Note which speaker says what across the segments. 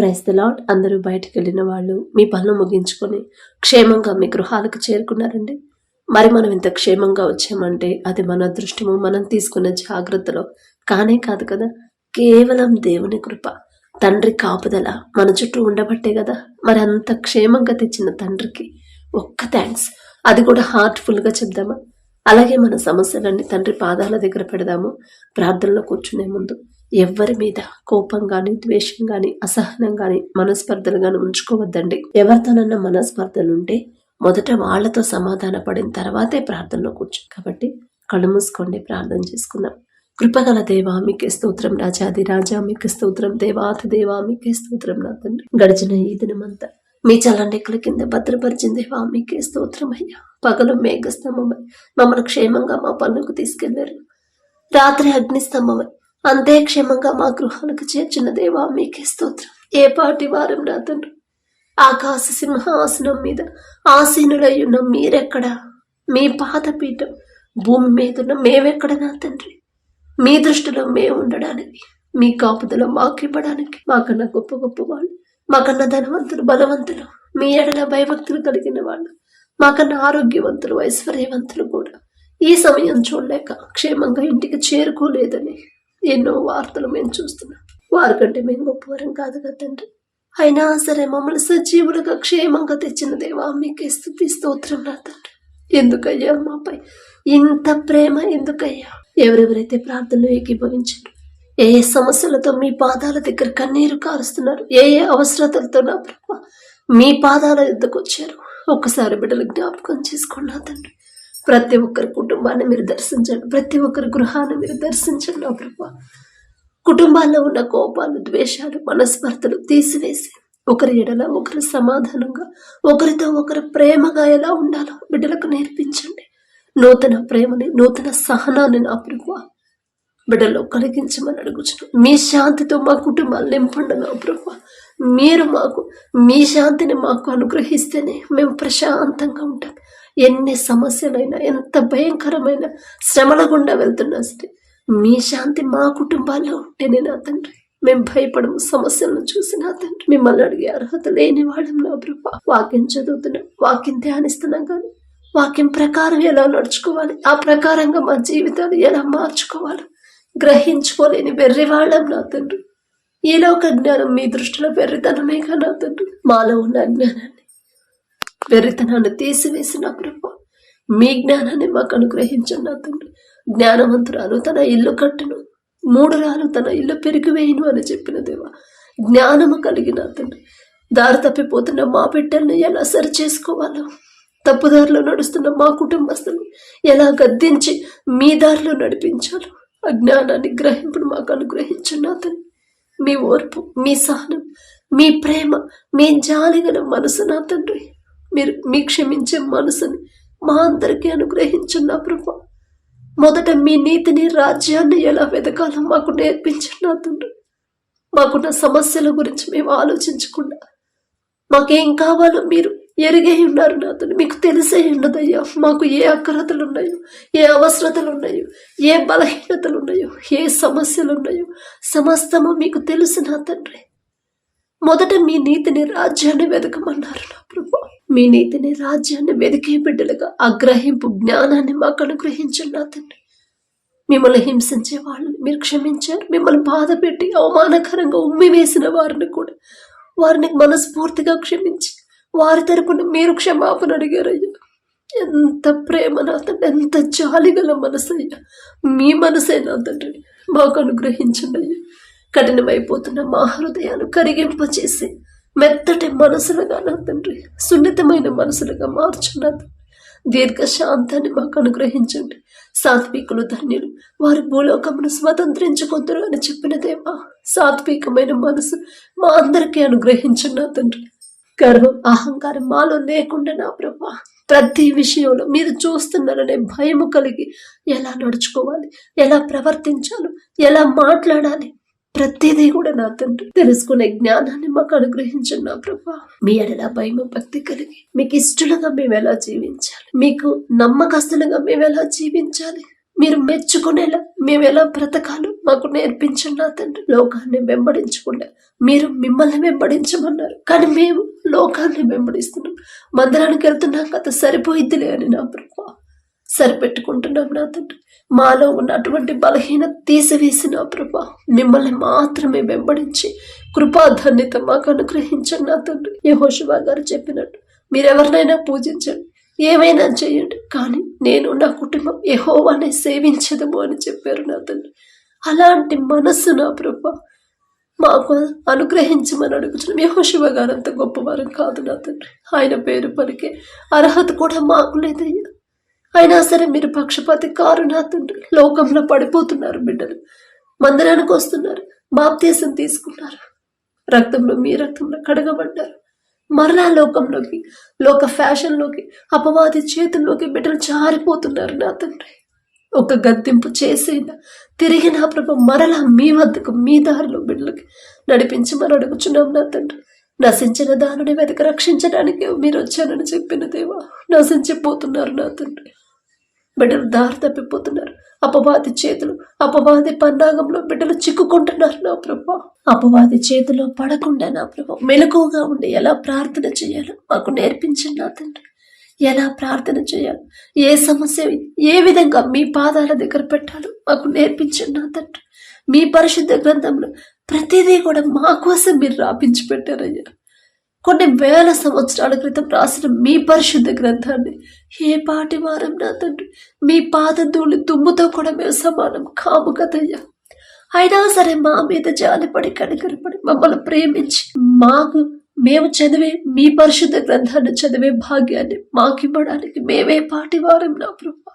Speaker 1: Praise the lord. అందరూ బయటికి వెళ్ళిన వాళ్ళు మీ పనులు ముగించుకొని క్షేమంగా మీ గృహాలకు చేరుకున్నారండి. మరి మనం ఇంత క్షేమంగా వచ్చామంటే అది మన అదృష్టము, మనం తీసుకున్న జాగ్రత్తలో కానే కాదు కదా. కేవలం దేవుని కృప, తండ్రి కాపుదల మన చుట్టూ ఉండబట్టే కదా. మరి అంత క్షేమంగా తెచ్చిన తండ్రికి ఒక్క థ్యాంక్స్, అది కూడా హార్ట్ఫుల్గా చెప్దామా? అలాగే మన సమస్యలన్నీ తండ్రి పాదాల దగ్గర పెడదాము. ప్రార్థనలో కూర్చునే ముందు ఎవరి మీద కోపం గాని, ద్వేషం గాని, అసహనం గాని, మనస్పర్ధలు గాని ఉంచుకోవద్దండి. ఎవరితోనన్నా మనస్పర్ధలుంటే మొదట వాళ్లతో సమాధాన పడిన తర్వాతే ప్రార్థనలో కూర్చో. కాబట్టి కళ్ళు మూసుకోండి, ప్రార్థన చేసుకుందాం. కృపగల దేవా మీకే స్తోత్రం, రాజాది రాజా మీకే స్తోత్రం, దేవాతి దేవా మీకే స్తోత్రం. నా తండ్రి గడిచిన ఈ దినమంతా మీ చల్లండెక్కల కింద భద్రపరిచిన దేవా మీకే స్తోత్రం అయ్యా. పగలు మేఘస్తంభమై మమ్మల్ని క్షేమంగా మా పనులకు తీసుకెళ్లారు. రాత్రి అగ్నిస్తంభమై అంతే క్షేమంగా మా గృహాలకు చేర్చిన దేవా మీకే స్తోత్రం. ఏ పాటి వారం నా తండ్రి, ఆకాశ సింహాసనం మీద ఆసీనులయ్యున్న మీరెక్కడ? మీ పాదపీఠం భూమి మీదున్న మేమెక్కడ నా తండ్రి? మీ దృష్టిలో మేము ఉండడానికి, మీ కాపుదల మాకివ్వడానికి, మాకన్నా గొప్ప గొప్ప వాళ్ళు, మాకన్నా ధనవంతులు, బలవంతులు, మీ ఎడల భయభక్తులు కలిగిన వాళ్ళు, మాకన్నా ఆరోగ్యవంతులు, ఐశ్వర్యవంతులు కూడా ఈ సమయం చూడలేక క్షేమంగా ఇంటికి చేరుకోలేదని ఎన్నో వార్తలు మేము చూస్తున్నాం. వారికంటే మేము గొప్పవరం కాదు కదా తండ్రి. అయినా సరే మమ్మల్ని సజీవులుగా క్షేమంగా తెచ్చిన దేవా మీకే స్తుతి స్తోత్రం నా తండ్రి. ఎందుకయ్యా మాపై ఇంత ప్రేమ? ఎందుకయ్యా? ఎవరెవరైతే ప్రార్థనలు ఏకీభవించారు, ఏ ఏ సమస్యలతో మీ పాదాల దగ్గర కన్నీరు కారుస్తున్నారు, ఏ ఏ అవసరతలతో నా ప్రభా మీ పాదాల యుద్ధకు వచ్చారు, ఒక్కసారి బిడ్డలు జ్ఞాపకం చేసుకోండి నా తండ్రి. ప్రతి ఒక్కరి కుటుంబాన్ని మీరు దర్శించండి, ప్రతి ఒక్కరి గృహాన్ని మీరు దర్శించండి నా ప్రభా. కుటుంబాల్లో ఉన్న కోపాలు, ద్వేషాలు, మనస్పర్ధలు తీసివేసి ఒకరి ఎడల ఒకరు సమాధానంగా, ఒకరితో ఒకరు ప్రేమగా ఎలా ఉండాలో బిడ్డలకు నేర్పించండి. నూతన ప్రేమని, నూతన సహనాన్ని నా ప్రభా బిడ్డల్లో కలిగించమని అడుగుచున్నాం. మీ శాంతితో మా కుటుంబాలు నింపండి నా ప్రభా. మీరు మాకు మీ శాంతిని మాకు అనుగ్రహిస్తేనే మేము ప్రశాంతంగా ఉంటాం. ఎన్ని సమస్యలైనా, ఎంత భయంకరమైన శ్రమల గుండా వెళ్తున్నా సరే మీ శాంతి మా కుటుంబాల్లో ఉంటేనే నా తండ్రి మేము భయపడము. సమస్యలను చూసి నా తండ్రి మిమ్మల్ని అడిగే అర్హత లేని వాళ్ళం నా ప్రభా. వాక్యం చదువుతున్నాం, వాక్యం ధ్యానిస్తున్నాం, కానీ వాక్యం ప్రకారం ఎలా నడుచుకోవాలి, ఆ ప్రకారంగా మా జీవితాలు ఎలా మార్చుకోవాలి గ్రహించుకోలేని వెర్రివాళ్ళం నా తండ్రి. ఈ లోక జ్ఞానం మీ దృష్టిలో వెర్రితనమేగా నా తండ్రి. మాలో ఉన్న అజ్ఞానాన్ని, వెర్రితనాన్ని తీసివేసిన ప్రభా మీ జ్ఞానాన్ని మాకు అనుగ్రహించండి నా తండ్రి. జ్ఞానవంతురాలు తన ఇల్లు కట్టును, మూఢురాలు తన ఇల్లు పెరిగివేయును అని చెప్పిన దేవా, జ్ఞానము కలిగిన తండ్రి దారి తప్పిపోతున్న మా బిడ్డల్ని ఎలా సరి చేసుకోవాలో, తప్పుదారిలో నడుస్తున్న మా కుటుంబస్తులు ఎలా గద్దించి మీ దారిలో నడిపించాలో ఆ జ్ఞానాన్ని గ్రహింపుడు మాకు అనుగ్రహించండి నా తండ్రి. మీ ఓర్పు, మీ సహనం, మీ ప్రేమ, మీ జాలిగల మనసు నా తండ్రి, మీరు మీ క్షమించే మనసుని మా అందరికీ అనుగ్రహించండి నా ప్రభా. మొదట మీ నీతిని, రాజ్యాన్ని ఎలా వెతకాలో మాకు నేర్పించండి నా తండ్రి. మాకున్న సమస్యల గురించి మేము ఆలోచించకుండా మాకేం కావాలో మీరు ఎరిగే ఉన్నారు నా తండ్రి. మీకు తెలిసే ఉండదయ్యా మాకు ఏ అక్రతలు ఉన్నాయో, ఏ అవసరతలు ఉన్నాయో, ఏ బలహీనతలు ఉన్నాయో, ఏ సమస్యలు ఉన్నాయో సమస్తము మీకు తెలుసు నా తండ్రి. మొదట మీ నీతిని, రాజ్యాన్ని వెతకమన్నారు నా ప్రభా. మీ నీతిని, రాజ్యాన్ని వెతికే బిడ్డలుగా ఆ గ్రహింపు జ్ఞానాన్ని మాకు అనుగ్రహించండి నా తండ్రి. మిమ్మల్ని హింసించే వాళ్ళని మీరు క్షమించారు. మిమ్మల్ని బాధ పెట్టి అవమానకరంగా ఉమ్మి వేసిన వారిని కూడా వారిని మనస్ఫూర్తిగా క్షమించి వారి తరపున మీరు క్షమాపణ అడిగారయ్యా. ఎంత ప్రేమ నా తండ్రి, ఎంత జాలిగల మనసయ్యా. మీ మనసే నా తండ్రి మాకు అనుగ్రహించండి అయ్యా. కఠినమైపోతున్న మా హృదయాలు కరిగింపచేసి మెత్తటి మనసులుగా నా తండ్రి, సున్నితమైన మనసులుగా మార్చున్నది. దీర్ఘశాంతాన్ని మాకు అనుగ్రహించండి. సాత్వికులు ధన్యులు, వారి భూలోకమును స్వతంత్రించుకొందరు అని చెప్పిన దేవా, సాత్వికమైన మనసు మా అందరికీ అనుగ్రహించండి నా తండ్రి. గర్వం, అహంకారం మాలో లేకుండా నా ప్రభా ప్రతి విషయంలో మీరు చూస్తున్నారనే భయము కలిగి ఎలా నడుచుకోవాలి, ఎలా ప్రవర్తించాలో, ఎలా మాట్లాడాలి ప్రతిదీ కూడా నా తండ్రి తెలుసుకునే జ్ఞానాన్ని మాకు అనుగ్రహించండి నా ప్రభా. మీ ఎడల భయం, భక్తి కలిగి మీకు ఇష్టలుగా మేము ఎలా జీవించాలి, మీకు నమ్మకస్తులుగా మేము ఎలా జీవించాలి, మీరు మెచ్చుకునేలా మేము ఎలా బ్రతకాలో మాకు నేర్పించండి నా తండ్రి. లోకాన్ని వెంబడించకుండా మీరు మిమ్మల్ని వెంబడించమన్నారు, కానీ మేము లోకాన్ని వెంబడిస్తున్నాం. మందిరానికి వెళ్తున్నాం కదా, సరిపోయిద్దిలే అని నా ప్రభా సరిపెట్టుకుంటున్నాం నా తండ్రి. మాలో ఉన్న అటువంటి బలహీనత తీసివేసి నా ప్రభా మిమ్మల్ని మాత్రమే వెంబడించి కృపాధన్యత మాకు అనుగ్రహించండి నా తండ్రి. యెహోషువ గారు చెప్పినట్టు మీరెవరినైనా పూజించండి, ఏమైనా చేయండి, కానీ నేను నా కుటుంబం యెహోవానే సేవించదము అని చెప్పారు నా తండ్రి. అలాంటి మనస్సు నా ప్రభా మాకు అనుగ్రహించమని అడుగుతున్నాం. యెహోషువ గారు అంత గొప్పవారం కాదు నా తండ్రి, ఆయన పేరు పలికే అర్హత కూడా మాకు లేదయ్యా. అయినా సరే మీరు పక్షపాతి కారు నా తండ్రి. లోకంలో పడిపోతున్నారు బిడ్డలు, మందిరానికి వస్తున్నారు, బాప్తీసం తీసుకున్నారు, మీ రక్తంలో కడగబడ్డారు, మరలా లోకంలోకి, లోక ఫ్యాషన్లోకి, అపవాది చేతుల్లోకి బిడ్డలు జారిపోతున్నారు నా తండ్రి. ఒక గద్దింపు చేసేదా తిరిగి నా ప్రభ మరలా మీ వద్దకు, మీ దారిలో బిడ్డలకి నడిపించమని అడుగుచున్నాం నా తండ్రి. నశించిన దానిని వెతక రక్షించడానికి మీరు వచ్చానని చెప్పిన దేవా, నశించిపోతున్నారు నా తండ్రి. బిడ్డలు దారి తప్పిపోతున్నారు, అపవాది చేతులు, అపవాది పన్నాగంలో బిడ్డలు చిక్కుకుంటున్నారు నా ప్రభా. అపవాది చేతిలో పడకుండా నా ప్రభా మెలకువగా ఉండి ఎలా ప్రార్థన చేయాలో మాకు నేర్పించండి నా తండ్రి. ఎలా ప్రార్థన చేయాలి, ఏ సమస్య ఏ విధంగా మీ పాదాల దగ్గర పెట్టాలో మాకు నేర్పించండి నా తండ్రి. మీ పరిశుద్ధ గ్రంథంలో ప్రతిదీ కూడా మా కోసం మీరు రాపించి పెట్టారయ్యా. కొన్ని వేల సంవత్సరాల క్రితం రాసిన మీ పరిశుద్ధ గ్రంథాన్ని ఏ పాటి వారం నా తండ్రి, మీ పాదధూళి దుమ్ముతో కూడా మేము సమానం కాము కదయ్యా. అయినా సరే మా మీద జాలిపడి కనికరపడి మమ్మల్ని ప్రేమించి మేము చదివే మీ పరిశుద్ధ గ్రంథాన్ని చదివే భాగ్యాన్ని మాకివ్వడానికి మేమే పాటి వారం నా ప్రభా.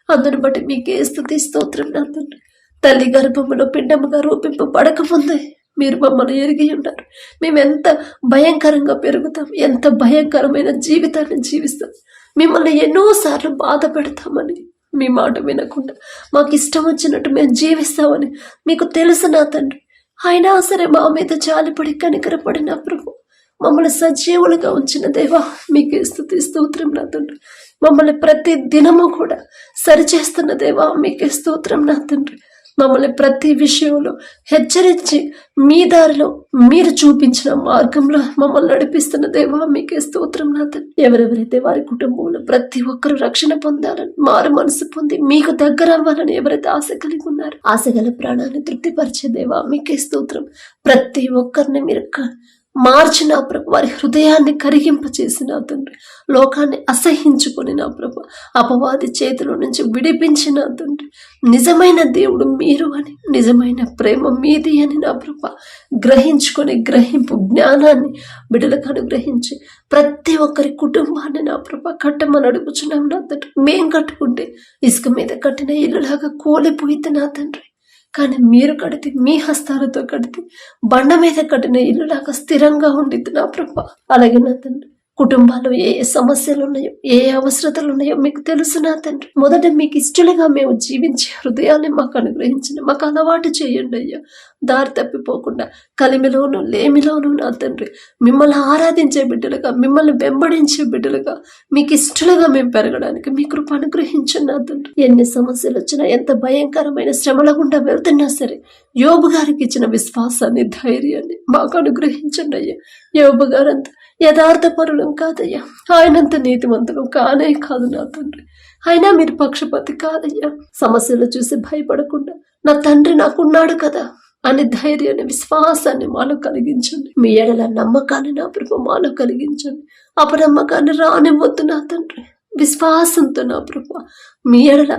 Speaker 1: అందును బట్టి మీకే స్తుతి స్తోత్రం నా తండ్రి. తల్లి గర్భములో పిండముగా రూపింపబడకముందే మీరు మమ్మల్ని ఎరిగి ఉన్నారు. మేము ఎంత భయంకరంగా పెరుగుతాం, ఎంత భయంకరమైన జీవితాన్ని జీవిస్తాం, మిమ్మల్ని ఎన్నోసార్లు బాధ పెడతామని, మీ మాట వినకుండా మాకు ఇష్టం వచ్చినట్టు మేము జీవిస్తామని మీకు తెలుసు నా తండ్రి. అయినా సరే మా మీద జాలిపడి కనికరపడిన ప్రభు మమ్మల్ని సజీవులుగా ఉంచిన దేవా మీకే స్తుతి స్తోత్రం నా తండ్రి. మమ్మల్ని ప్రతి దినము కూడా సరిచేస్తున్న దేవా మీకే స్తోత్రం నా తండ్రి. మమ్మల్ని ప్రతి విషయంలో హెచ్చరించి మీ దారిలో మీరు చూపించిన మార్గంలో మమ్మల్ని నడిపిస్తున్న దేవా మీకే స్తోత్రం నా తండ్రి. ఎవరెవరైతే వారి కుటుంబంలో ప్రతి ఒక్కరూ రక్షణ పొందాలని, మారు మనసు పొంది మీకు దగ్గర అవ్వాలని ఎవరైతే ఆశ కలిగి ఉన్నారో, ఆశగల ప్రాణాన్ని తృప్తిపరిచే దేవా మీకే స్తోత్రం. ప్రతి ఒక్కరిని మీరు మార్చిన ప్రభు, వారి హృదయాన్ని కరిగింపచేసిన తండ్రి, లోకాన్ని అసహించుకొని నా ప్రభు అపవాది చేతిలో నుంచి విడిపించిన తండ్రి, నిజమైన దేవుడు మీరు అని, నిజమైన ప్రేమ మీది అని నా ప్రభు గ్రహించుకొని గ్రహింపు జ్ఞానాన్ని బిడ్డలకు అనుగ్రహించి ప్రతి ఒక్కరి కుటుంబాన్ని నా ప్రభు కట్టమని అడుగుచున్నాం నా తండ్రి. మేం కట్టుకుంటే ఇసుక మీద కట్టిన ఇల్లులాగా కూలిపోయింది నా తండ్రి, కానీ మీరు కడితే, మీ హస్తాలతో కడితే బండ మీద కట్టిన ఇల్లులాగా స్థిరంగా ఉండిద్ది నా ప్రభా. అలాగే నా తండ్రి కుటుంబాల్లో ఏ సమస్యలు ఉన్నాయో, ఏ అవసరతలు ఉన్నాయో మీకు తెలుసు నా తండ్రి. మొదట మీకు ఇష్టలుగా మేము జీవించే హృదయాన్ని మాకు అనుగ్రహించండి, మాకు అలవాటు చేయండి అయ్యా. దారి తప్పిపోకుండా కలిమిలోను లేమిలోను నా తండ్రి మిమ్మల్ని ఆరాధించే బిడ్డలుగా, మిమ్మల్ని వెంబడించే బిడ్డలుగా, మీకు ఇష్టలుగా మేము పెరగడానికి మీ కృప అనుగ్రహించండి నా తండ్రి. ఎన్ని సమస్యలు వచ్చినా, ఎంత భయంకరమైన శ్రమల గుండా వెళ్తున్నా సరే యోబు గారికి ఇచ్చిన విశ్వాసాన్ని, ధైర్యాన్ని మాకు అనుగ్రహించండి అయ్యా. యోబు గారంతా యథార్థ పరులం కాదయ్యా, ఆయనంత నీతివంతులం కానే కాదు నా తండ్రి. అయినా మీరు పక్షపాతి కాదయ్యా. సమస్యలు చూసి భయపడకుండా నా తండ్రి నాకున్నాడు కదా అని ధైర్యాన్ని, విశ్వాసాన్ని మాలో కలిగించండి. మీ ఎడల నమ్మకాన్ని నా ప్రభు మాలో కలిగించండి. అపనమ్మకాన్ని రానివ్వద్దు నా తండ్రి. విశ్వాసంతో నా ప్రభు మీ ఎడల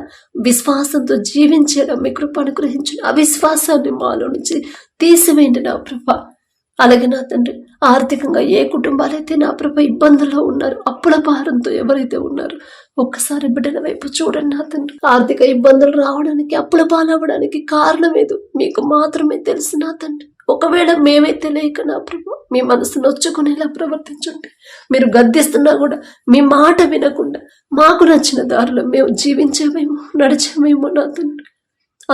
Speaker 1: విశ్వాసంతో జీవించేలా మీ కృప అనుగ్రహించండి. అవిశ్వాసాన్ని మాలో నుంచి తీసివేయండి నా ప్రభు. అలాగే నా తండ్రి ఆర్థికంగా ఏ కుటుంబాలైతే నా ప్రభు ఇబ్బందుల్లో ఉన్నారు, అప్పుల భారంతో ఎవరైతే ఉన్నారో ఒక్కసారి బిడ్డల వైపు చూడండి నా తండ్రి. ఆర్థిక ఇబ్బందులు రావడానికి, అప్పుల పాలవడానికి కారణం ఏదో మీకు మాత్రమే తెలుసు నా తండ్రి. ఒకవేళ మేమే తెలియక నా ప్రభు మీ మనసు నొచ్చుకునేలా ప్రవర్తించండి. మీరు గద్దిస్తున్నా కూడా మీ మాట వినకుండా మాకు నచ్చిన దారిలో మేము జీవించేమేమో, నడిచేమేమో నా తండ్రి.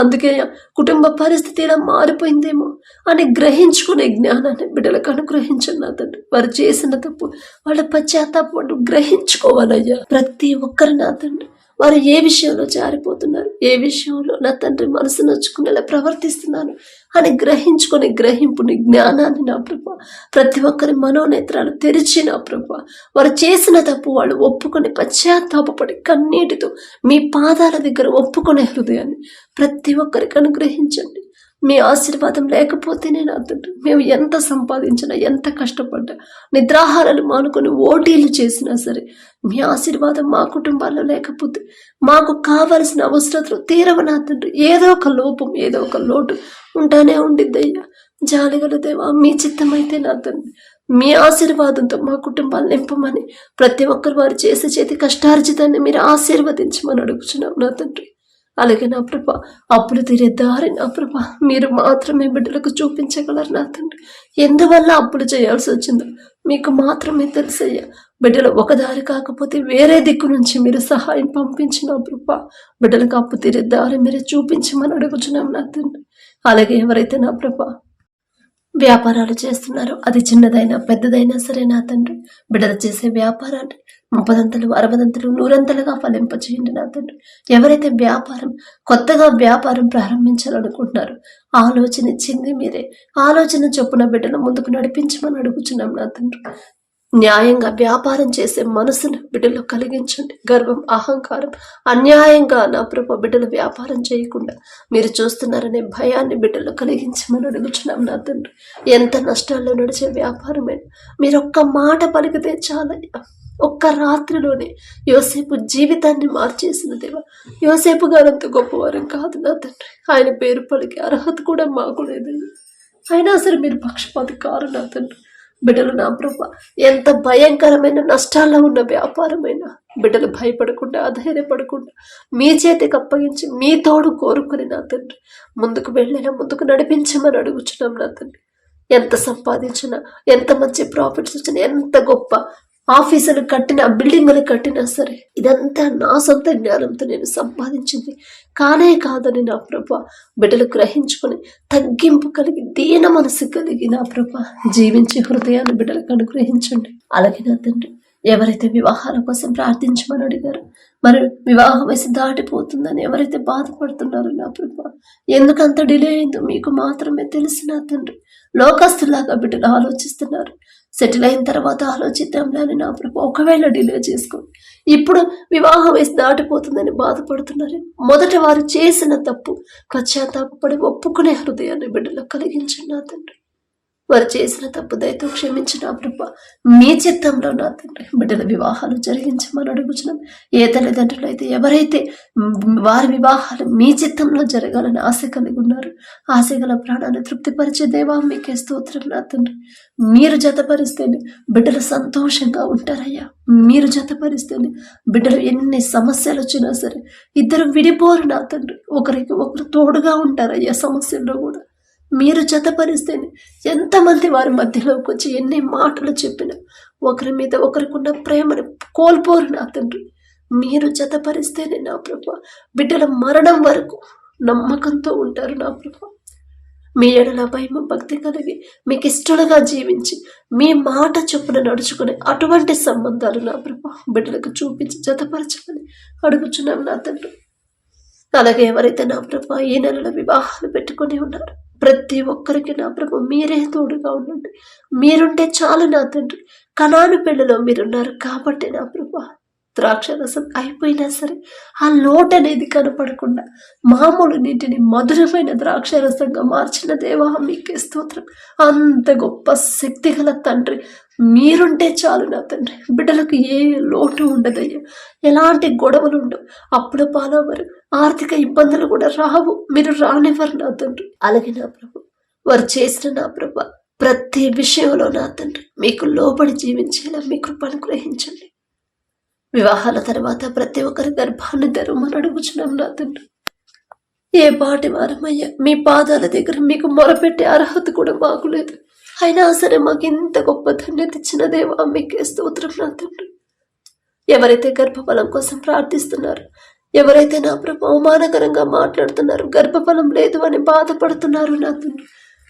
Speaker 1: అందుకే కుటుంబ పరిస్థితి ఇలా మారిపోయిందేమో అని గ్రహించుకునే జ్ఞానాన్ని బిడ్డలకు అనుగ్రహించండి నా తండ్రి. వారు చేసిన తప్పు, వాళ్ళ పశ్చాత్తాపం గ్రహించుకోవాలయ్యా. ప్రతి ఒక్కరు నా తండ్రి వారు ఏ విషయంలో జారిపోతున్నారు, ఏ విషయంలో నా తండ్రి మనసు నొచ్చుకునేలా ప్రవర్తిస్తున్నాను అని గ్రహించుకునే గ్రహింపుని, జ్ఞానాన్ని నా ప్రభా ప్రతి ఒక్కరి మనోనేత్రాలు తెరిచి నా ప్రభా వారు చేసిన తప్పు వాళ్ళు ఒప్పుకొని పశ్చాత్తాపడి కన్నీటితో మీ పాదాల దగ్గర ఒప్పుకునే హృదయాన్ని ప్రతి ఒక్కరికి అనుగ్రహించండి. మీ ఆశీర్వాదం లేకపోతేనే నా తండ్రి మేము ఎంత సంపాదించినా, ఎంత కష్టపడ్డా, నిద్రాహారాలు మానుకొని ఓటీలు చేసినా సరే మీ ఆశీర్వాదం మా కుటుంబాల్లో లేకపోతే మాకు కావలసిన అవసరతలు తీరవ నా తండ్రి. ఏదో ఒక లోపం, ఏదో ఒక లోటు ఉంటానే ఉండిద్దయ్యా. జాలిగల దేవా, మీ చిత్తమైతే నా తండ్రి మీ ఆశీర్వాదంతో మా కుటుంబాలు నింపమని ప్రతి ఒక్కరు వారు చేసే చేతి కష్టార్జితాన్ని మీరు ఆశీర్వదించమని అడుగుచున్నాం నా తండ్రి. అలాగే నా ప్రభా అప్పులు తీరే దారి నా ప్రభా మీరు మాత్రమే బిడ్డలకు చూపించగలరు నా తండ్రి. ఎందువల్ల అప్పులు చేయాల్సి వచ్చిందో మీకు మాత్రమే తెలుసయ్యా. బిడ్డలు ఒక దారి కాకపోతే వేరే దిక్కు నుంచి మీరు సహాయం పంపించిన ప్రభా బిడ్డలకు అప్పు తీరే దారి మీరు చూపించమని అడుగుచున్నాం నా తండ్రి. అలాగే ఎవరైతే నా ప్రభా వ్యాపారాలు చేస్తున్నారు, అది చిన్నదైనా పెద్దదైనా సరే నా తండ్రి బిడ్డలు చేసే వ్యాపారాన్ని 30 60 100 ఫలింపచేయండి నా తండ్రి. ఎవరైతే కొత్తగా వ్యాపారం ప్రారంభించాలనుకుంటున్నారో ఆలోచన ఇచ్చింది మీరే. ఆలోచన చొప్పున బిడ్డలు ముందుకు నడిపించమని అడుగుచున్నాం నా తండ్రి. న్యాయంగా వ్యాపారం చేసే మనసును బిడ్డలు కలిగించండి. గర్వం, అహంకారం, అన్యాయంగా నా ప్రభు బిడ్డలు వ్యాపారం చేయకుండా మీరు చూస్తున్నారనే భయాన్ని బిడ్డలు కలిగించమని అడుగుచున్నాం నా తండ్రి. ఎంత నష్టాల్లో నడిచే వ్యాపారమైనా మీరు ఒక్క మాట పలికితే చాలయ్యా. ఒక్క రాత్రిలోనే యోసేపు జీవితాన్ని మార్చేసిన దేవా. యోసేపు గారంత గొప్పవారం కాదు నా తండ్రి. ఆయన పేరు పలికి అర్హత కూడా మాకు లేదయ్యా. అయినా సరే మీరు పక్షపాతి కారు నా తండ్రి. బిడ్డలు నా ప్రభా ఎంత భయంకరమైన నష్టాల్లో ఉన్న వ్యాపారమైనా బిడ్డలు భయపడకుండా, అధైర్యపడకుండా మీ చేతికి అప్పగించి మీ తోడు కోరుకుని నా తండ్రి ముందుకు వెళ్ళేలా ముందుకు నడిపించమని అడుగుచున్నాం నా తండ్రి. ఎంత సంపాదించినా, ఎంత మంచి ప్రాఫిట్స్ వచ్చినా, ఎంత గొప్ప ఆఫీసులు కట్టినా, బిల్డింగులు కట్టినా సరే ఇదంతా నా సొంత జ్ఞానంతో నేను సంపాదించింది కానే కాదని నా ప్రభా బిడ్డలు గ్రహించుకొని తగ్గింపు కలిగి దీన మనసు కలిగి నా ప్రభా జీవించే హృదయాన్ని బిడ్డలకు అనుగ్రహించండి. అలాగే నా తండ్రి ఎవరైతే వివాహాల కోసం ప్రార్థించమని అడిగారు, మరి వివాహ వయసు దాటిపోతుందని ఎవరైతే బాధపడుతున్నారో నా ప్రభా ఎందుకంత డిలే అయిందో మీకు మాత్రమే తెలిసి నా తండ్రి. లోకస్తులాగా బిడ్డలు ఆలోచిస్తున్నారు. సెటిల్ అయిన తర్వాత ఆలోచిద్దాంలే అని నా ప్రభు ఒకవేళ డిలే చేసుకోండి. ఇప్పుడు వివాహ వయసు దాటిపోతుందని బాధపడుతున్నారు. మొదట వారు చేసిన తప్పు పశ్చాత్తాపడి ఒప్పుకునే హృదయాన్ని బిడ్డలో కలిగించండి నా తండ్రి. వారు చేసిన తప్పు దయతో క్షమించిన ప్రభా మీ చిత్తంలో నా తండ్రి బిడ్డల వివాహాలు జరిగించమని అడుగుచున్నాం. ఏ తల్లిదండ్రులు అయితే ఎవరైతే వారి వివాహాలు మీ చిత్తంలో జరగాలని ఆశ కలిగి ఉన్నారు, ఆశ గల ప్రాణాన్ని తృప్తిపరిచే దేవా మీకే స్తోత్రం నా తండ్రి. మీరు జతపరిస్తేనే బిడ్డలు సంతోషంగా ఉంటారయ్యా. మీరు జతపరిస్తేనే బిడ్డలు ఎన్ని సమస్యలు వచ్చినా సరే ఇద్దరు విడిపోరు నా తండ్రి. ఒకరికి ఒకరు తోడుగా ఉంటారయ్యా. సమస్యల్లో కూడా మీరు జతపరిస్తేనే ఎంతమంది వారి మధ్యలోకి వచ్చి ఎన్ని మాటలు చెప్పినా ఒకరి మీద ఒకరికున్న ప్రేమని కోల్పోరు నా తండ్రి. మీరు జతపరిస్తేనే నా ప్రభా బిడ్డల మరణం వరకు నమ్మకంతో ఉంటారు నా ప్రభా. మీ ఎడల భయం భక్తి కలిగి మీకు ఇష్టలుగా జీవించి మీ మాట చొప్పున నడుచుకునే అటువంటి సంబంధాలు నా ప్రభా బిడ్డలకు చూపించి జతపరచమని అడుగుచున్నాం నా తండ్రి. అలాగే ఎవరైతే నా ప్రభా ఈ నెలలో వివాహాలు పెట్టుకుని ఉన్నారు ప్రతి ఒక్కరికి నా ప్రభు మీరే తోడుగా ఉండండి. మీరుంటే చాలు నా తండ్రి. కనాను పెళ్లిలో మీరున్నారు కాబట్టి నా ప్రభు ద్రాక్ష రసం అయిపోయినా సరే ఆ లోటు అనేది కనపడకుండా మామూలు నీటిని మధురమైన ద్రాక్ష రసంగా మార్చిన దేవా మీకే స్తోత్రం. అంత గొప్ప శక్తి గల తండ్రి మీరుంటే చాలు నా తండ్రి. బిడ్డలకు ఏ లోటు ఉండదయ్యా. ఎలాంటి గొడవలు ఉండవు. అప్పుడు పాలవరు ఆర్థిక ఇబ్బందులు కూడా రావు. మీరు రానివ్వరు నా తండ్రి. అలాగే నా ప్రభు వారు చేసిన నా ప్రభు ప్రతి విషయంలో నా తండ్రి మీకు లోబడి జీవించేలా మీ కృపను గ్రహించండి. వివాహాల తర్వాత ప్రతి ఒక్కరి గర్భాన్ని తెరవమని అడుగుచున్నాం నా తండ్రి. ఏ పాటి వారమయ్యా మీ పాదాల దగ్గర మీకు మొరపెట్టే అర్హత కూడా మాకు లేదు. అయినా సరే మాకు ఇంత గొప్ప ధన్యత ఇచ్చిన దేవా మీకే స్తోత్రం నా తండ్రి. ఎవరైతే గర్భఫలం కోసం ప్రార్థిస్తున్నారు, ఎవరైతే నా ప్రభు అవమానకరంగా మాట్లాడుతున్నారు, గర్భఫలం లేదు అని బాధపడుతున్నారు నా తండ్రి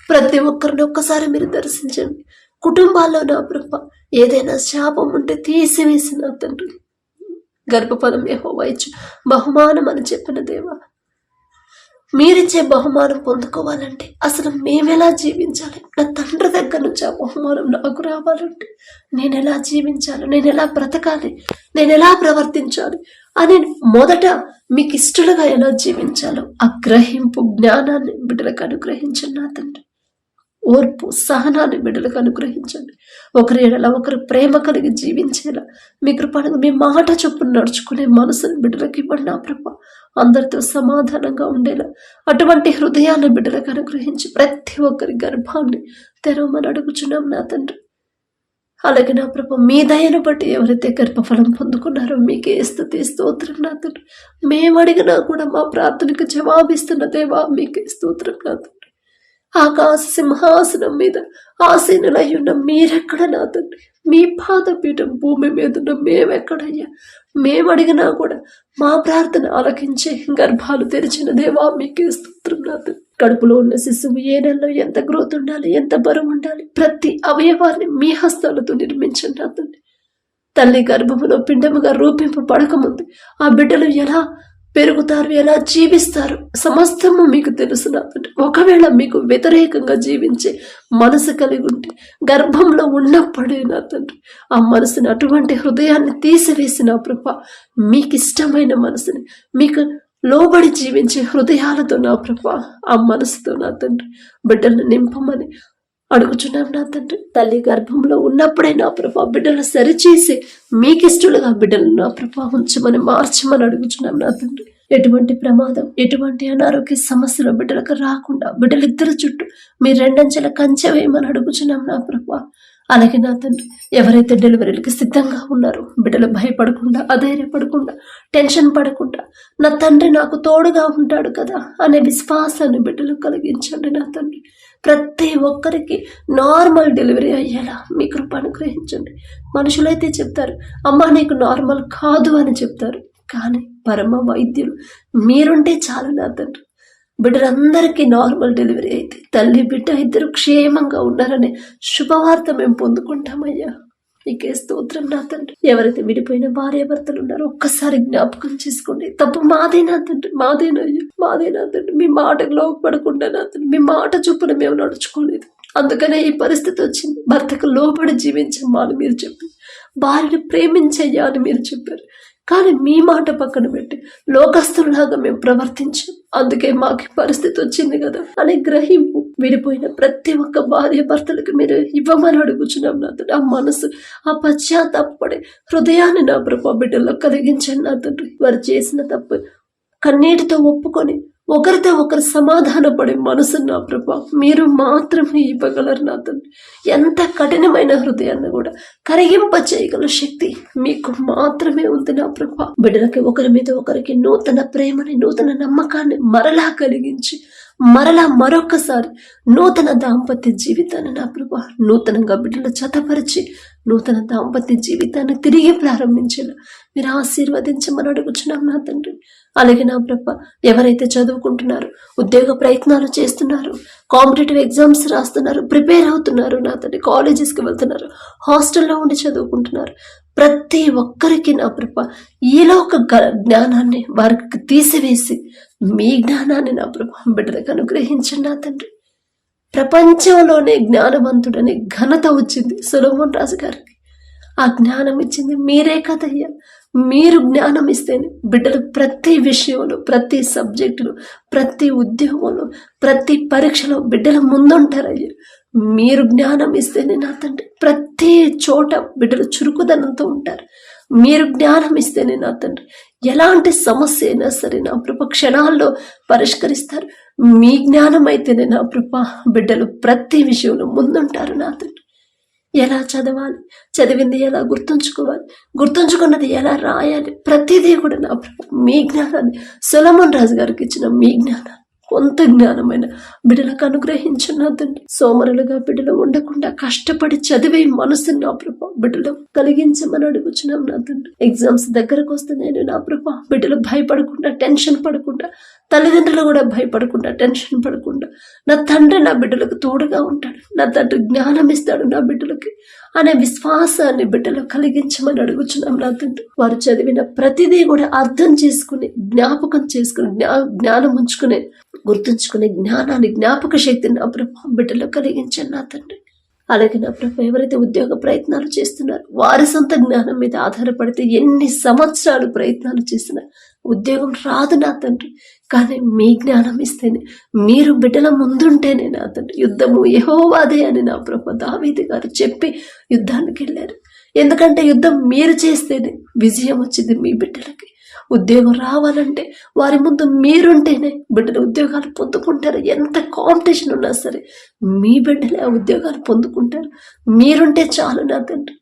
Speaker 1: ప్రతి ఒక్కరిని ఒక్కసారి మీరు దర్శించండి. కుటుంబాల్లో నా ప్రభు ఏదైనా శాపం ఉంటే తీసివేసి నా తండ్రి గర్భఫలం యెహోవా ఇచ్చు బహుమానం అని చెప్పిన దేవా, మీరిచ్చే బహుమానం పొందుకోవాలంటే అసలు మేమెలా జీవించాలి? నా తండ్రి దగ్గర నుంచి ఆ బహుమానం నాకు రావాలంటే నేను ఎలా జీవించాలి, నేను ఎలా బ్రతకాలి, నేను ఎలా ప్రవర్తించాలి అని మొదట మీకు ఇష్టలుగా ఎలా జీవించాలో ఆ గ్రహింపు జ్ఞానాన్ని బిడ్డలకు అనుగ్రహించండి నా తండ్రి. ఓర్పు సహనాన్ని బిడ్డలకు అనుగ్రహించండి. ఒకరి ఎడల ఒకరు ప్రేమ కలిగి జీవించేలా మీ కృపను, మీ మాట చొప్పున నడుచుకునే మనసుని బిడ్డలకు ఇవ్వండి నా ప్రభా. అందరితో సమాధానంగా ఉండేలా అటువంటి హృదయాన్ని బిడ్డలకు అనుగ్రహించి ప్రతి ఒక్కరి గర్భాన్ని తెరవమని అడుగుచున్నాం నా తండ్రి. అలాగే నా ప్రభా, మీ దయను బట్టి ఎవరైతే గర్భఫలం పొందుకున్నారో మీకే స్తుతి స్తోత్రం నా తండ్రి. మేము అడిగినా కూడా మా ప్రార్థనకు జవాబిస్తున్న దేవా మీకే స్తోత్రం నా తండ్రి. ఆకాశ సింహాసనం మీద ఆసీనులయ్యున్న మీరెక్కడ నా తండ్రి? మీ పాదపీఠం భూమి మీద ఉన్న మేమెక్కడయ్యా? మేము అడిగినా కూడా మా ప్రార్థన ఆలకించే గర్భాలు తెరిచిన దేవా మీకే స్తోత్రం నా తండ్రి. కడుపులో ఉన్న శిశువు ఏ నెలలో ఎంత గ్రోత్ ఉండాలి, ఎంత బరువు ఉండాలి, ప్రతి అవయవాన్ని మీ హస్తాలతో నిర్మించండి నా తండ్రి. తల్లి గర్భములో పిండముగా రూపింపబడకముందు ఆ బిడ్డలు ఎలా పెరుగుతారు, ఎలా జీవిస్తారు సమస్తము మీకు తెలుసు నా తండ్రి. ఒకవేళ మీకు వ్యతిరేకంగా జీవించే మనసు కలిగి ఉంటే గర్భంలో ఉన్నప్పుడే నా తండ్రి ఆ మనసుని, అటువంటి హృదయాన్ని తీసివేసి నా ప్రభా మీకు ఇష్టమైన మనసుని, మీకు లోబడి జీవించే హృదయాలతో నా ప్రభా ఆ మనసుతో నా తండ్రి బిడ్డలను నింపమని అడుగుచున్నాం నా తండ్రి. తల్లి గర్భంలో ఉన్నప్పుడే నా ప్రభా బిడ్డలను సరిచేసి మీకిష్టలుగా బిడ్డలను నా ప్రభా ఉంచమని, మార్చమని అడుగుచున్నాం నా తండ్రి. ఎటువంటి ప్రమాదం, ఎటువంటి అనారోగ్య సమస్యలు బిడ్డలకు రాకుండా బిడ్డలిద్దరి చుట్టూ మీ రెండంచెల కంచె వేయమని అడుగుచున్నాం నా ప్రభా. అలాగే నా తండ్రి, ఎవరైతే డెలివరీలకి సిద్ధంగా ఉన్నారో బిడ్డలు భయపడకుండా, అధైర్యపడకుండా, టెన్షన్ పడకుండా నా తండ్రి నాకు తోడుగా ఉంటాడు కదా అనే విశ్వాసాన్ని బిడ్డలు కలిగించండి నా తండ్రి. ప్రతి ఒక్కరికి నార్మల్ డెలివరీ అయ్యేలా మీ కృప అనుగ్రహించండి. మనుషులైతే చెప్తారు అమ్మా నీకు నార్మల్ కాదు అని చెప్తారు, కానీ పరమ వైద్యులు మీరుంటే చాలు నా తండ్రి. బిడ్డలందరికీ నార్మల్ డెలివరీ అయితే తల్లి బిడ్డ ఇద్దరు క్షేమంగా ఉన్నారనే శుభవార్త మేము పొందుకుంటామయ్యా. నీకే స్తోత్రం నా తండ్రి. ఎవరైతే విడిపోయిన భార్యాభర్తలు ఉన్నారో ఒక్కసారి జ్ఞాపకం చేసుకోండి. తప్పు మాదే నా తండ్రి, మాదేనయ్యా, మాదే నా తండ్రి. మీ మాటకు లోపడకుండా నా తండ్రి, మీ మాట చొప్పున మేము నడుచుకోలేదు, అందుకనే ఈ పరిస్థితి వచ్చింది. భర్తకు లోబడి జీవించమ్మా అని మీరు చెప్పారు, భార్యను ప్రేమించయ్యా అని మీరు చెప్పారు. కానీ మీ మాట పక్కన పెట్టి లోకస్తులాగా మేము ప్రవర్తించాం, అందుకే మాకు పరిస్థితి వచ్చింది కదా అనే గ్రహింపు విడిపోయిన ప్రతి ఒక్క భార్య భర్తలకు మీరు ఇవ్వమని అడుగుచున్నాం నా తండ్రి. ఆ మనసు, ఆ పశ్చాత్తాపడే హృదయాన్ని నా ప్రభా బిడ్డల్లో కలిగించండి నా తండ్రి. వారు చేసిన తప్పు కన్నీటితో ఒప్పుకొని ఒకరితో ఒకరు సమాధాన పడే మనసు నా ప్రభా మీరు మాత్రమే ఇవ్వగలరు నా తండ్రి. ఎంత కఠినమైన హృదయాన్ని కూడా కరిగింప చేయగల శక్తి మీకు మాత్రమే ఉంది నా ప్రభా. బిడ్డలకి ఒకరి మీద ఒకరికి నూతన ప్రేమని, నూతన నమ్మకాన్ని మరలా కలిగించి మరలా మరొకసారి నూతన దాంపత్య జీవితాన్ని నా ప్రభా నూతనంగా బిడ్డలు జతపరిచి నూతన దాంపత్య జీవితాన్ని తిరిగి ప్రారంభించేలా మీరు ఆశీర్వదించమని అడుగుచున్నాం నా తండ్రి. అలాగే నా ప్రభా, ఎవరైతే చదువుకుంటున్నారో, ఉద్యోగ ప్రయత్నాలు చేస్తున్నారు, కాంపిటేటివ్ ఎగ్జామ్స్ రాస్తున్నారు, ప్రిపేర్ అవుతున్నారు నా తండ్రి, కాలేజెస్కి వెళ్తున్నారు, హాస్టల్లో ఉండి చదువుకుంటున్నారు, ప్రతి ఒక్కరికి నా ప్రభా ఈలోక జ్ఞానాన్ని వారికి తీసివేసి మీ జ్ఞానాన్ని నా ప్రభా బిడ్డలకు అనుగ్రహించండి నా తండ్రి. ప్రపంచంలోనే జ్ఞానవంతుడని ఘనత వచ్చింది సొలొమోన్ రాజు గారికి. ఆ జ్ఞానం ఇచ్చింది మీరే కదయ్యా. మీరు జ్ఞానం ఇస్తేనే బిడ్డలు ప్రతి విషయంలో, ప్రతి సబ్జెక్టులో, ప్రతి ఉద్యోగంలో, ప్రతి పరీక్షలో బిడ్డల ముందుంటారయ్యా. మీరు జ్ఞానం ఇస్తేనే నా తండ్రి ప్రతి చోట బిడ్డలు చురుకుదనంతో ఉంటారు. మీరు జ్ఞానం ఇస్తేనే నా తండ్రి ఎలాంటి సమస్య అయినా సరే నా ప్రభ క్షణాల్లో పరిష్కరిస్తారు. మీ జ్ఞానం అయితేనే నా ప్రభ బిడ్డలు ప్రతి విషయంలో ముందుంటారు నా తండ్రి. ఎలా చదవాలి, చదివింది ఎలా గుర్తుంచుకోవాలి, గుర్తుంచుకున్నది ఎలా రాయాలి, ప్రతిదీ కూడా నా ప్రభు మీ జ్ఞానాన్ని సొలొమోన్ రాజు గారికి ఇచ్చిన మీ జ్ఞానాన్ని కొంత జ్ఞానమైన బిడ్డలకు అనుగ్రహించిన తండ్రి. సోమరులుగా బిడ్డలు ఉండకుండా కష్టపడి చదివే మనసుని నా ప్రభు బిడ్డలు కలిగించమని అడుగుచున్నాం నా తండ్రి. ఎగ్జామ్స్ దగ్గరకు వస్తున్నాయని నా ప్రభా, బిడ్డలు భయపడకుండా, టెన్షన్ పడకుండా, తల్లిదండ్రులు కూడా భయపడకుండా, టెన్షన్ పడకుండా, నా తండ్రి నా బిడ్డలకు తోడుగా ఉంటాడు, నా తండ్రి జ్ఞానం ఇస్తాడు నా బిడ్డలకి అనే విశ్వాసాన్ని బిడ్డలు కలిగించమని అడుగుచున్నాం నా తండ్రి. వారు చదివిన ప్రతిదీ కూడా అర్థం చేసుకుని, జ్ఞాపకం చేసుకుని, జ్ఞానం ఉంచుకునే, గుర్తుంచుకునే జ్ఞానాన్ని, జ్ఞాపక శక్తిని నా ప్రభా బిడ్డలు కలిగించండి నా తండ్రి. అలాగే నా ప్రభు, ఎవరైతే ఉద్యోగ ప్రయత్నాలు చేస్తున్నారు, వారి సొంత జ్ఞానం మీద ఆధారపడితే ఎన్ని సంవత్సరాలు ప్రయత్నాలు చేసినా ఉద్యోగం రాదు నా తండ్రి. కానీ మీ జ్ఞానం ఇస్తేనే, మీరు బిడ్డల ముందుంటేనే నా తండ్రి యుద్ధము యెహోవాదే అని నా ప్రభు దావీదు గారు చెప్పి యుద్ధానికి వెళ్ళారు. ఎందుకంటే యుద్ధం మీరు చేస్తేనే విజయం వచ్చింది మీ బిడ్డలకి. ఉద్యోగం రావాలంటే వారి ముందు మీరుంటేనే బిడ్డలు ఉద్యోగాలు పొందుకుంటారు. ఎంత కాంపిటీషన్ ఉన్నా సరే మీ బిడ్డలే ఆ ఉద్యోగాలు పొందుకుంటారు. మీరుంటే చాలు నా తండ్రి.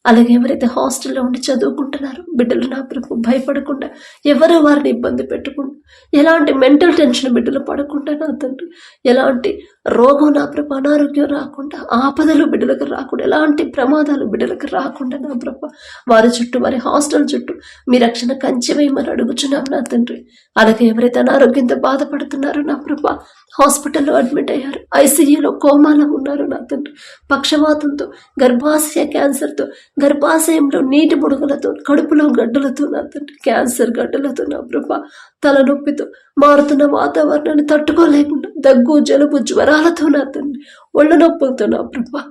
Speaker 1: అలాగే ఎవరైతే హాస్టల్లో ఉండి చదువుకుంటున్నారో బిడ్డలు నా ప్రభు భయపడకుండా, ఎవరు వారిని ఇబ్బంది పెట్టకుండా, ఎలాంటి మెంటల్ టెన్షన్ బిడ్డలు పడకుండా నా తండ్రి, ఎలాంటి రోగం నా ప్రభు, అనారోగ్యం రాకుండా, ఆపదలు బిడ్డలకు రాకుండా, ఎలాంటి ప్రమాదాలు బిడ్డలకు రాకుండా నా ప్రభు వారి చుట్టూ, వారి హాస్టల్ చుట్టూ మీ రక్షణ కంచె వేయమని అడుగుచున్నాం నా తండ్రి. అలాగే ఎవరైతే అనారోగ్యంతో బాధపడుతున్నారో నా ప్రభు, హాస్పిటల్లో అడ్మిట్ అయ్యారు, ఐసీయూలో కోమాలో ఉన్నారు నా తండ్రి, పక్షవాతంతో, గర్భాశయ క్యాన్సర్తో, గర్భాశయంలో నీటి బుడగలతో, కడుపులో గడ్డలతో నా తండ్రి, క్యాన్సర్ గడ్డలతో నా ప్రభా, తలనొప్పితో, మారుతున్న వాతావరణాన్ని తట్టుకోలేకుండా, దగ్గు, జలుబు, జ్వరాలతో నా తండ్రి, ఒళ్ళ నొప్పులతో నా ప్రభా,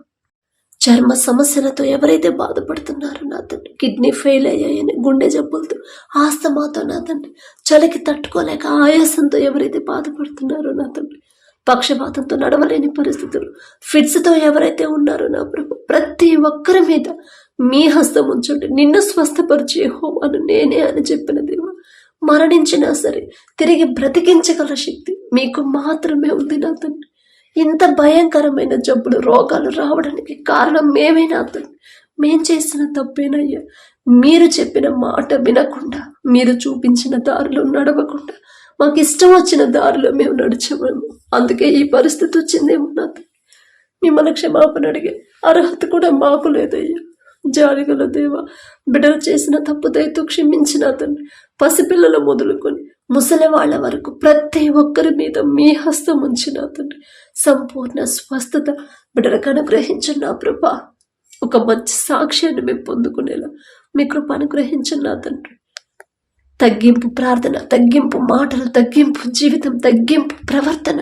Speaker 1: చర్మ సమస్యలతో ఎవరైతే బాధపడుతున్నారో నా తండ్రి, కిడ్నీ ఫెయిల్ అయ్యాయని, గుండె జబ్బులతో, ఆస్తమాతో నా తండ్రి, చలికి తట్టుకోలేక ఆయాసంతో ఎవరైతే బాధపడుతున్నారో నా తండ్రి, పక్షపాతంతో నడవలేని పరిస్థితులు, ఫిట్స్తో ఎవరైతే ఉన్నారో నా ప్రభు, ప్రతి ఒక్కరి మీద మీ హస్తం ఉంచండి. నిన్ను స్వస్థపరిచే యెహోవాను నేనే అని చెప్పిన దేవ, మరణించినా సరే తిరిగి బ్రతికించగల శక్తి మీకు మాత్రమే ఉంది నా తండ్రి. ఇంత భయంకరమైన జబ్బులు, రోగాలు రావడానికి కారణం మేమే నా తండ్రి. మేం చేసిన తప్పేనయ్యా. మీరు చెప్పిన మాట వినకుండా, మీరు చూపించిన దారిలో నడవకుండా, మాకు ఇష్టం వచ్చిన దారిలో మేము నడిచాము. అందుకే ఈ పరిస్థితి వచ్చిందేమో నా తండ్రి. మిమ్మల్ని క్షమాపణ అడిగే అర్హత కూడా మాకు లేదయ్యా. జాలిగల దేవ, బిడ్డలు చేసిన తప్పు దయతో క్షమించిన తండ్రి, పసిపిల్లలు మొదలుకొని ముసలి వాళ్ళ వరకు ప్రతి ఒక్కరి మీద మీ హస్తం ఉంచిన తండ్రి, సంపూర్ణ స్వస్థత బిడ్డలకు అనుగ్రహించిన నా ప్రభా. ఒక మంచి సాక్ష్యాన్ని మేము పొందుకునేలా మీ కృప అనుగ్రహించిన తండ్రి. తగ్గింపు ప్రార్థన, తగ్గింపు మాటలు, తగ్గింపు జీవితం, తగ్గింపు ప్రవర్తన,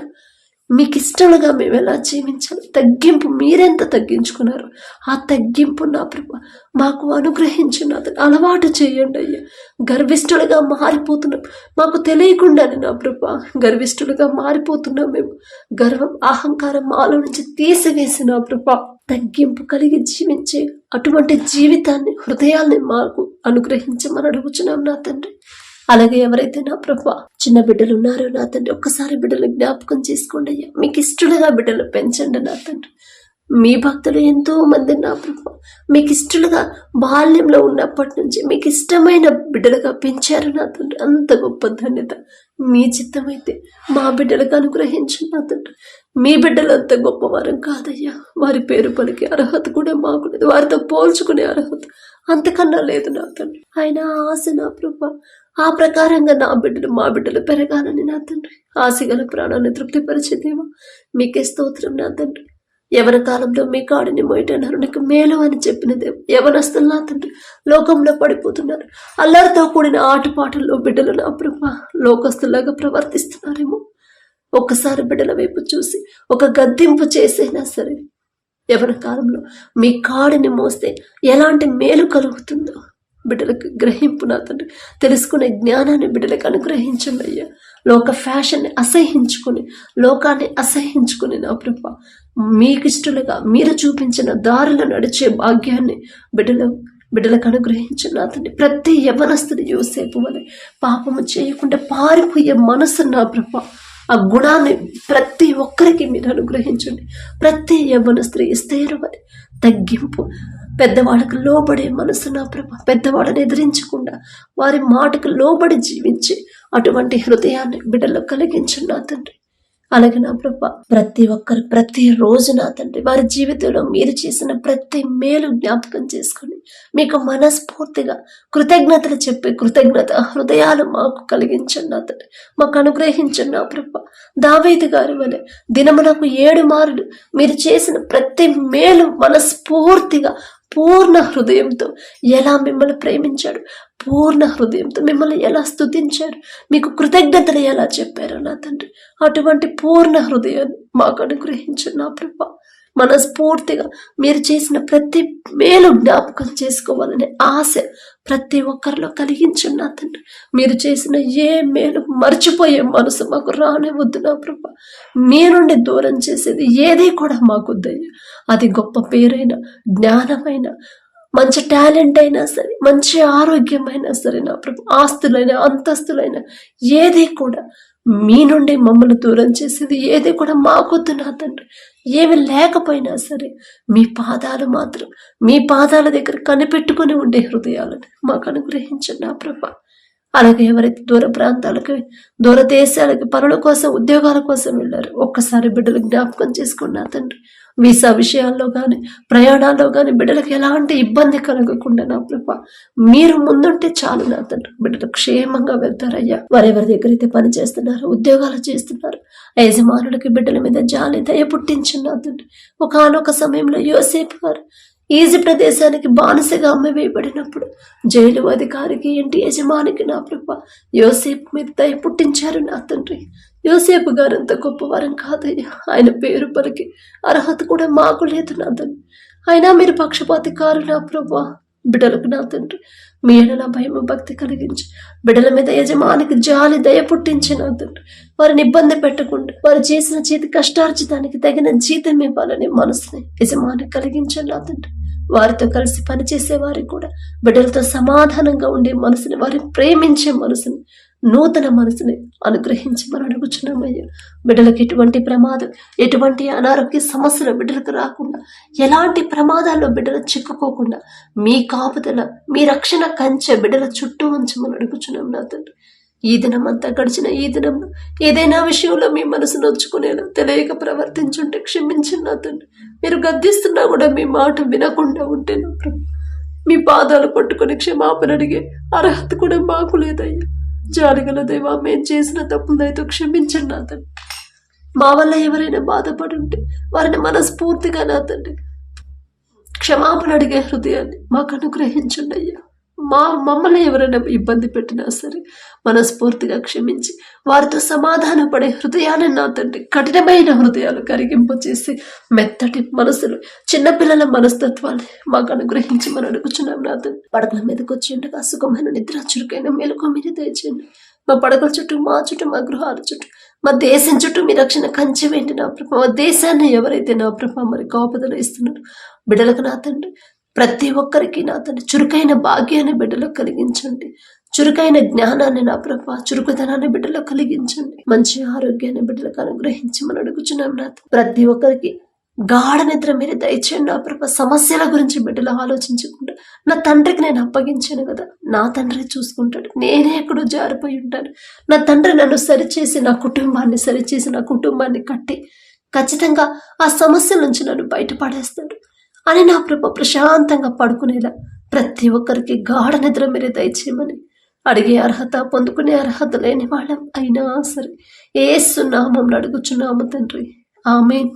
Speaker 1: మీకు ఇష్టలుగా మేము ఎలా జీవించాలి, తగ్గింపు మీరెంత తగ్గించుకున్నారు, ఆ తగ్గింపు నా ప్రభు మాకు అనుగ్రహించిన అలవాటు చేయండి అయ్యా. గర్విష్ఠులుగా మారిపోతున్నాం, మాకు తెలియకుండానే నా ప్రభు గర్విష్ఠులుగా మారిపోతున్నాం మేము. గర్వం, అహంకారం మాలో నుంచి తీసివేసి నా ప్రభు తగ్గింపు కలిగి జీవించే అటువంటి జీవితాన్ని, హృదయాల్ని మాకు అనుగ్రహించమని అడుగుచున్నాం నా తండ్రి. అలాగే ఎవరైతే నా ప్రభా చిన్న బిడ్డలు ఉన్నారో నా తండ్రి, ఒక్కసారి బిడ్డలు జ్ఞాపకం చేసుకోండి అయ్యా. మీకు ఇష్టలుగా బిడ్డలు పెంచండి నా తండ్రి. మీ భక్తులు ఎంతో మంది నా ప్రభా మీకు ఇష్టలుగా బాల్యంలో ఉన్నప్పటి నుంచి మీకు ఇష్టమైన బిడ్డలుగా పెంచారు నా తండ్రి. అంత గొప్ప ధన్యత మీ చిత్తమైతే మా బిడ్డలకు అనుగ్రహించు నా తండ్రి. మీ బిడ్డలు అంత గొప్పవారం కాదయ్యా. వారి పేరు పలికే అర్హత కూడా మాకు లేదు, వారితో పోల్చుకునే అర్హత అంతకన్నా లేదు నా తండ్రి. ఆయన ఆశ నా ప్రభా, ఆ ప్రకారంగా నా బిడ్డలు, మా బిడ్డలు పెరగాలని నా తండ్రి. ఆశగల ప్రాణాన్ని తృప్తిపరిచేదేమో మీకే స్తోత్రం నా తండ్రి. యవన కాలంలో మీ కాడిని మోయటన్నారు, నీకు మేలు అని చెప్పిన దేవు. యవనస్తులు నా తండ్రి లోకంలో పడిపోతున్నారు, అల్లరితో కూడిన ఆటపాటల్లో బిడ్డలు నా ప్రభా లోకస్తులాగా ప్రవర్తిస్తున్నారేమో. ఒక్కసారి బిడ్డల వైపు చూసి ఒక గద్దింపు చేసైనా సరే, యవన కాలంలో మీ కాడిని మోస్తే ఎలాంటి మేలు కలుగుతుందో బిడ్డలకు గ్రహింపు నా తండ్రి, తెలుసుకునే జ్ఞానాన్ని బిడ్డలకు అనుగ్రహించండి అయ్యా. లోక ఫ్యాషన్ని అసహించుకుని, లోకాన్ని అసహించుకుని నా ప్రభా మీకు ఇష్టలుగా మీరు చూపించిన దారిలో నడిచే భాగ్యాన్ని బిడ్డలకు అనుగ్రహించండి నా తండ్రి. ప్రతి యవనస్తుని యోసేపు వలె పాపము చేయకుండా పారిపోయే మనసు నా ప్రభా, ఆ గుణాన్ని ప్రతి ఒక్కరికి మీరు అనుగ్రహించండి. ప్రతి యవ్వన స్త్రీ ఎస్తేరు వలె తగ్గింపు, పెద్దవాళ్ళకు లోబడే మనసు నా ప్రభా, పెద్దవాళ్ళని ఎదిరించకుండా వారి మాటకు లోబడి జీవించి అటువంటి హృదయాన్ని బిడ్డల్లో కలిగించండి నా తండ్రి. అలాగే నా ప్రభా ప్రతి ఒక్కరు ప్రతి రోజు నా తండ్రి వారి జీవితంలో మీరు చేసిన ప్రతి మేలు జ్ఞాపకం చేసుకొని మీకు మనస్ఫూర్తిగా కృతజ్ఞతలు చెప్పి కృతజ్ఞత హృదయాలు మాకు కలిగించండి నా తండ్రి, మాకు అనుగ్రహించండి నా ప్రభా. దావీదు గారి వలె దినమునకు 7 మారులు మీరు చేసిన ప్రతి మేలు మనస్ఫూర్తిగా పూర్ణ హృదయంతో ఎలా మిమ్మల్ని ప్రేమించాడు, పూర్ణ హృదయంతో మిమ్మల్ని ఎలా స్తుతించారు, మీకు కృతజ్ఞతలు ఎలా చెప్పారు నా తండ్రి, అటువంటి పూర్ణ హృదయాన్ని మాకు అనుగ్రహించండి నా ప్రభా. మనస్ఫూర్తిగా మీరు చేసిన ప్రతి మేలు జ్ఞాపకం చేసుకోవాలనే ఆశ ప్రతి ఒక్కరిలో కలిగించండి నా తండ్రి. మీరు చేసిన ఏ మేలు మర్చిపోయే మనసు మాకు రానివద్దు నా ప్రభా. మీ నుండి దూరం చేసేది ఏది కూడా మాకొద్దయ్యా. అది గొప్ప పేరైన, జ్ఞానమైన, మంచి టాలెంట్ అయినా సరే, మంచి ఆరోగ్యమైనా సరే నా ప్రభు, ఆస్తులైన అంతస్తులైన ఏది కూడా మీ నుండి మమ్మల్ని దూరం చేసేది ఏది కూడా మాకొద్దు నా తండ్రి. ఏమి లేకపోయినా సరే మీ పాదాలు మాత్రం, మీ పాదాల దగ్గర కనిపెట్టుకుని ఉండే హృదయాలను మాకు అనుగ్రహించండి నా ప్రభా. అలాగే ఎవరైతే దూర ప్రాంతాలకి, దూర దేశాలకి పనుల కోసం, ఉద్యోగాల కోసం వెళ్ళారు, ఒక్కసారి బిడ్డలు జ్ఞాపకం చేసుకున్నా తండ్రి. వీసా విషయాల్లో కానీ, ప్రయాణాల్లో కానీ బిడ్డలకు ఎలాంటి ఇబ్బంది కలగకుండా నా ప్రభా మీరు ముందుంటే చాలు నా తండ్రి. బిడ్డలు క్షేమంగా వెళ్తారయ్యా. వారెవరి దగ్గర అయితే పని చేస్తున్నారు, ఉద్యోగాలు చేస్తున్నారు, యజమానులకి బిడ్డల మీద జాలి దయ పుట్టించిన నా తండ్రి. ఒకానొక సమయంలో యోసేపు గారు ఈజిప్ట్ దేశానికి బానిసగా అమ్మివేయబడినప్పుడు జైలు అధికారికి, ఇంటి యజమానికి నా ప్రభా యోసేపు మీద దయ పుట్టించారు నా తండ్రి. యోసేపు గారు అంత గొప్పవారం కాదయ్యా. ఆయన పేరు పలికి అర్హత కూడా మాకు లేదు నా తండ్రి. అయినా మీరు పక్షపాతి కారు నా ప్రభా. బిడ్డలకు నా తండ్రి మీ ఎడల భయము భక్తి కలిగించి బిడ్డల మీద యజమానికి జాలి దయ పుట్టించి నా తండ్రి వారిని ఇబ్బంది పెట్టకుండా వారు చేసిన చేతి కష్టార్జితానికి తగిన జీతం ఇవ్వాలని మనసుని యజమానికి కలిగించండి నా తండ్రి. వారితో కలిసి పనిచేసే వారికి కూడా బిడ్డలతో సమాధానంగా ఉండే మనసుని, వారిని ప్రేమించే మనసుని, నూతన మనసుని అనుగ్రహించమని అడుగుచున్నామయ్యా. బిడ్డలకు ఎటువంటి ప్రమాదం, ఎటువంటి అనారోగ్య సమస్యలు బిడ్డలకు రాకుండా, ఎలాంటి ప్రమాదాల్లో బిడ్డలు చిక్కుకోకుండా మీ కాపుదల, మీ రక్షణ కంచె బిడ్డల చుట్టూ ఉంచమని అడుగుచున్నాం నా తండ్రి. ఈ దినం అంతా గడిచిన ఈ దినంలో ఏదైనా విషయంలో మీ మనసు నొచ్చుకునేలా తెలియక ప్రవర్తించుంటే క్షమించండి నా తండ్రి. మీరు గద్దిస్తున్నా కూడా మీ మాట వినకుండా ఉంటే నా ప్రభు మీ పాదాలు పట్టుకొని క్షమాపణ అడిగే అర్హత కూడా మాకు లేదయ్యా. జాలిగల దేవా, మేము చేసిన తప్పులైతే క్షమించండి నా తండ్రి. మా వల్ల ఎవరైనా బాధపడి ఉంటే వారిని మనస్ఫూర్తిగా నా తండ్రి క్షమాపణ అడిగే హృదయాన్ని మాకు అనుగ్రహించండి అయ్యా. మమ్మల్ని ఎవరైనా ఇబ్బంది పెట్టినా సరే మనస్ఫూర్తిగా క్షమించి వారితో సమాధాన పడే హృదయాన్ని నా తండ్రి, కఠినమైన హృదయాలు కరిగింపు చేసి మెత్తటి మనసులు, చిన్నపిల్లల మనస్తత్వాన్ని మాకు అనుగ్రహించి మనం అడుగుచున్నాం నా తండ్రి. పడకల మీదకి వచ్చి ఉండగా సుఖమైన నిద్ర, చురుకైన మెలకు మీరు దయచేయండి. మా పడకల చుట్టూ, మా చుట్టూ, మా గృహాల చుట్టూ, మా దేశం చుట్టూ మీ రక్షణ కంచె వేయండి నా ప్రభా. మా దేశాన్ని ఎవరైతే నా ప్రభా మరి కాపుదల ఇస్తున్నారు బిడ్డలకు నా తండ్రి, ప్రతి ఒక్కరికి నా తండ్రి చురుకైన భాగ్యాన్ని బిడ్డలో కలిగించండి. చురుకైన జ్ఞానాన్ని నా ప్రభా, చురుకుదనాన్ని బిడ్డలో కలిగించండి. మంచి ఆరోగ్యాన్ని బిడ్డలకు అనుగ్రహించమని అడుగుచున్నాం నా తండ్రి. ప్రతి ఒక్కరికి గాఢ నిద్ర మీరు దయచేయండి నా ప్రభా. సమస్యల గురించి బిడ్డలు ఆలోచించకుండా నా తండ్రికి నేను అప్పగించాను కదా, నా తండ్రి చూసుకుంటాడు, నేనే ఎక్కడో జారిపోయి ఉంటాను, నా తండ్రి నన్ను సరిచేసి నా కుటుంబాన్ని సరిచేసి నా కుటుంబాన్ని కట్టి ఖచ్చితంగా ఆ సమస్య నుంచి నన్ను బయటపడేస్తాడు అని నా ప్రభా ప్రశాంతంగా పడుకునేలా ప్రతి ఒక్కరికి గాఢ నిద్ర మీరే దయచేయమని అడిగే అర్హత, పొందుకునే అర్హత లేని వాళ్ళం అయినా సరే యేసు నామమున అడుగుచున్నాము తండ్రి. ఆమేన్.